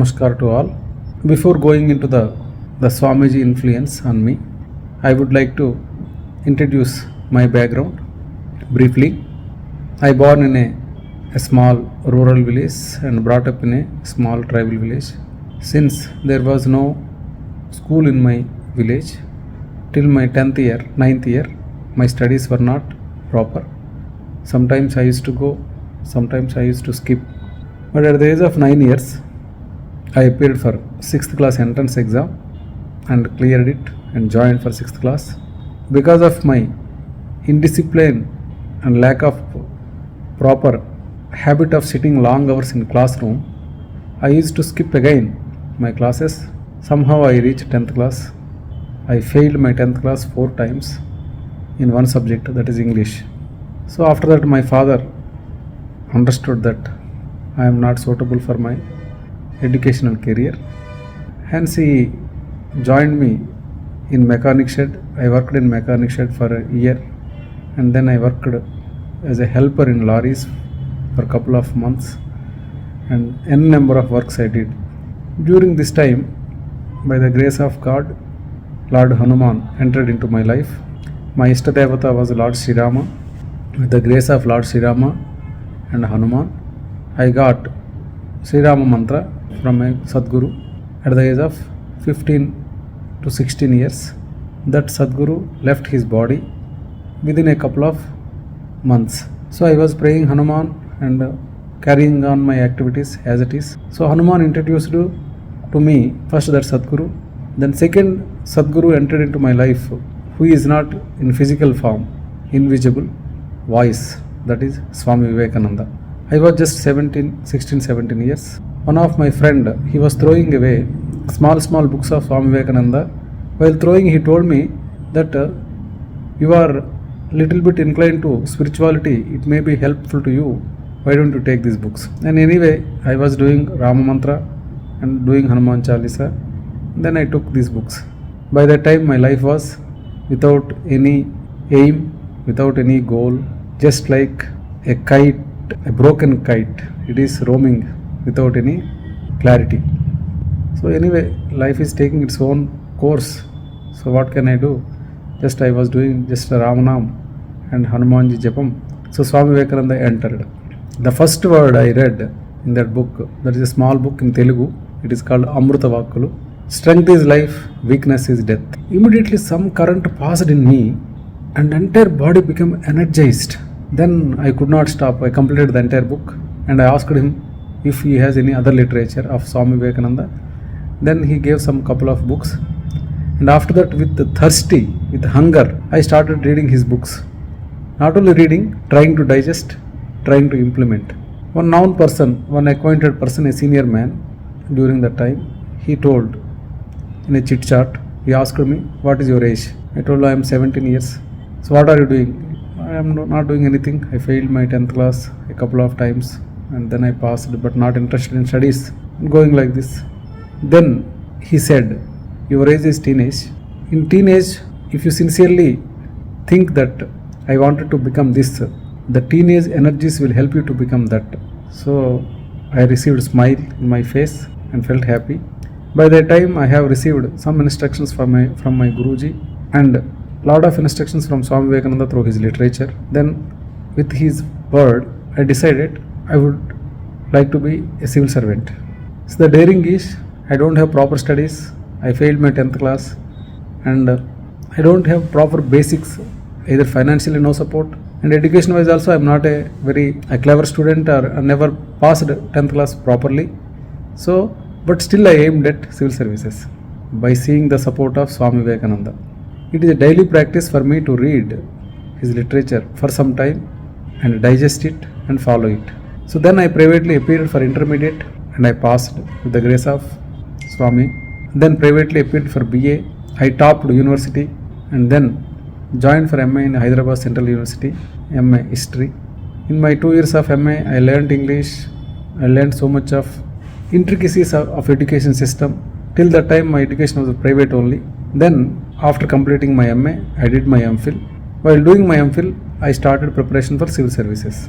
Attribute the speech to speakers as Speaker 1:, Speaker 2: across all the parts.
Speaker 1: Namaskar to all. Before going into the Swamiji influence on me, I would like to introduce my background briefly. I born in a small rural village and brought up in a small tribal village. Since there was no school in my village, till my 10th year, 9th year, my studies were not proper. Sometimes I used to go, sometimes I used to skip. But at the age of 9 years, I appeared for 6th class entrance exam and cleared it and joined for 6th class. Because of my indiscipline and lack of proper habit of sitting long hours in classroom, I used to skip again my classes. Somehow I reached 10th class. I failed my 10th class 4 times in one subject, that is English. So after that my father understood that I am not suitable for my educational career. Hence he joined me in mechanic shed. I worked in mechanic shed for a year and then I worked as a helper in lorries for a couple of months and n number of works I did. During this time, by the grace of God, Lord Hanuman entered into my life. My Ishtadevata was Lord Sri Rama. With the grace of Lord Sri Rama and Hanuman, I got Sri Rama mantra from my Sadguru at the age of 15 to 16 years. That Sadguru left his body within a couple of months. So I was praying Hanuman and carrying on my activities as it is. So Hanuman introduced to me first that Sadguru. Then second Sadguru entered into my life, who is not in physical form, invisible, voice, that is Swami Vivekananda. I was just 16, 17 years. One of my friend, he was throwing away small books of Swami Vivekananda. While throwing, he told me that you are little bit inclined to spirituality, it may be helpful to you. Why don't you take these books? And anyway, I was doing Rama Mantra and doing Hanuman Chalisa. Then I took these books. By that time, my life was without any aim, without any goal, just like a kite, a broken kite. It is roaming without any clarity. So anyway, life is taking its own course. So what can I do? Just I was doing just Ramanam and Hanumanji Japam. So Swami Vivekananda entered. The first word I read in that book, that is a small book in Telugu, it is called Amruta Vakulu. Strength is life, weakness is death. Immediately some current passed in me and entire body became energized. Then I could not stop. I completed the entire book and I asked him if he has any other literature of Swami Vivekananda. Then he gave some couple of books. And after that, with hunger, I started reading his books. Not only reading, trying to digest, trying to implement. One known person, one acquainted person, a senior man, during that time, he told in a chit chat, he asked me, what is your age? I told him I am 17 years. So what are you doing? I am not doing anything. I failed my 10th class a couple of times and then I passed, but not interested in studies. Going like this. Then he said, your age is teenage. In teenage, if you sincerely think that I wanted to become this, the teenage energies will help you to become that. So I received a smile in my face and felt happy. By that time, I have received some instructions from my Guruji and lot of instructions from Swami Vivekananda through his literature. Then with his word, I decided I would like to be a civil servant. So the daring is, I don't have proper studies. I failed my 10th class and I don't have proper basics, either financially no support, and education wise also I am not a clever student or never passed 10th class properly. So, but still I aimed at civil services by seeing the support of Swami Vivekananda. It is a daily practice for me to read his literature for some time and digest it and follow it. So then I privately appeared for intermediate and I passed with the grace of Swami. Then privately appeared for BA. I topped university and then joined for MA in Hyderabad Central University, MA History. In my 2 years of MA, I learned English. I learned so much of intricacies of education system. Till that time, my education was private only. Then, after completing my MA, I did my MPhil. While doing my MPhil, I started preparation for civil services.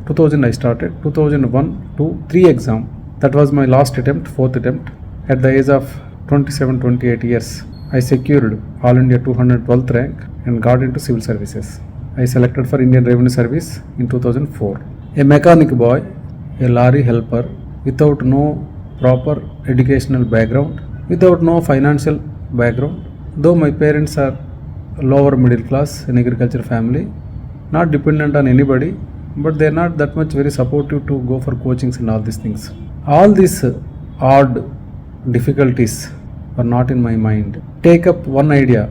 Speaker 1: 2000 I started. 2001, 2, 3 exam. That was my last attempt, fourth attempt. At the age of 27-28 years, I secured All India 212th rank and got into civil services. I selected for Indian Revenue Service in 2004. A mechanic boy, a lorry helper, without no proper educational background, without no financial background. Though my parents are lower middle class in agriculture family, not dependent on anybody, but they are not that much very supportive to go for coachings and all these things. All these odd difficulties are not in my mind. Take up one idea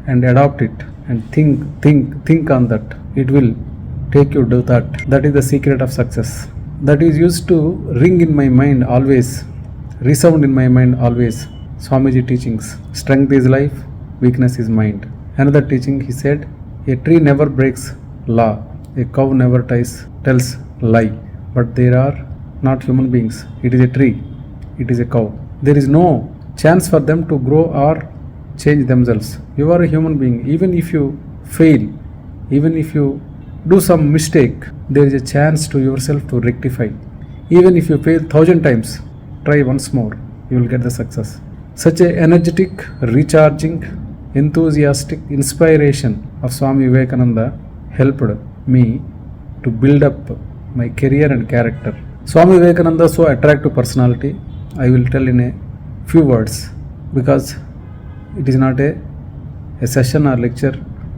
Speaker 1: and adopt it and think on that. It will take you to that. That is the secret of success. That is used to ring in my mind always, resound in my mind always. Swamiji teachings: strength is life, weakness is mind. Another teaching, he said, a tree never breaks law, a cow never tells lie. But there are not human beings. It is a tree, it is a cow. There is no chance for them to grow or change themselves. You are a human being. Even if you fail, even if you do some mistake, there is a chance to yourself to rectify. Even if you fail 1,000 times, try once more, you will get the success. Such a energetic, recharging, enthusiastic inspiration of Swami Vivekananda helped me to build up my career and character. Swami Vivekananda, so attractive personality, I will tell in a few words, because it is not a session or lecture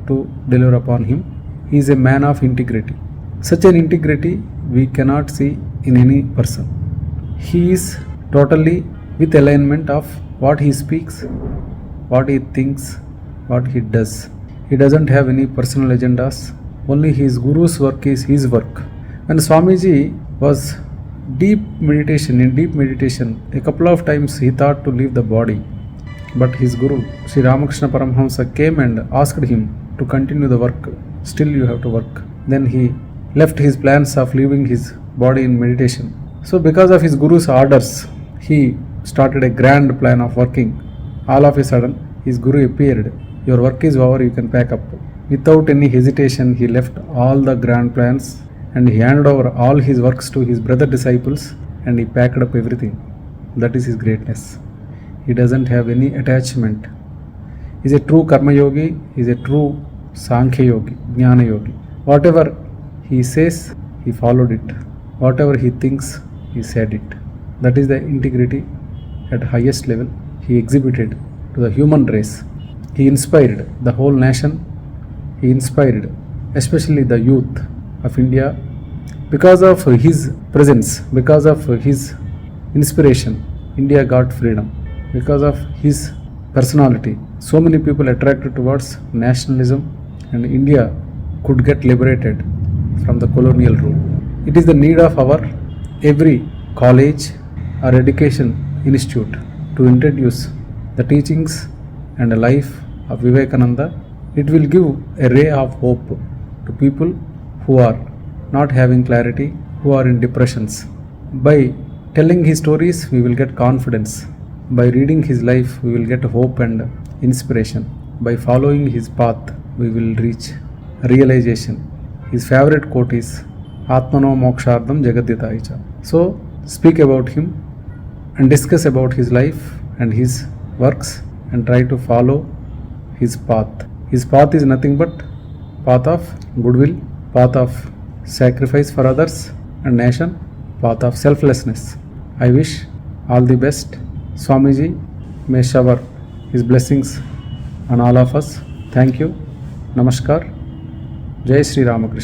Speaker 1: to deliver upon him. He is a man of integrity. Such an integrity we cannot see in any person. He is totally with alignment of what he speaks, what he thinks, what he does. He doesn't have any personal agendas. Only his guru's work is his work. When Swamiji was in deep meditation, a couple of times he thought to leave the body. But his guru, Sri Ramakrishna Paramhamsa, came and asked him to continue the work. Still you have to work. Then he left his plans of leaving his body in meditation. So because of his guru's orders, he started a grand plan of working. All of a sudden, his guru appeared. Your work is over, you can pack up. Without any hesitation, he left all the grand plans and he handed over all his works to his brother disciples and he packed up everything. That is his greatness. He doesn't have any attachment. He is a true Karma Yogi, he is a true Sankhya Yogi, Jnana Yogi. Whatever he says, he followed it. Whatever he thinks, he said it. That is the integrity at highest level he exhibited to the human race. He inspired the whole nation. He inspired especially the youth of India. Because of his presence, because of his inspiration, India got freedom. Because of his personality, so many people attracted towards nationalism and India could get liberated from the colonial rule. It is the need of our every college or education institute to introduce the teachings and the life of Vivekananda. It will give a ray of hope to people who are not having clarity, who are in depressions. By telling his stories, we will get confidence. By reading his life, we will get hope and inspiration. By following his path, we will reach realization. His favorite quote is Atmano Mokshardham Jagaditaicha. So speak about him and discuss about his life and his works and try to follow his path. His path is nothing but path of goodwill, path of sacrifice for others and nation, path of selflessness. I wish all the best. Swamiji may shower his blessings on all of us. Thank you. Namaskar. Jai Sri Ramakrishna.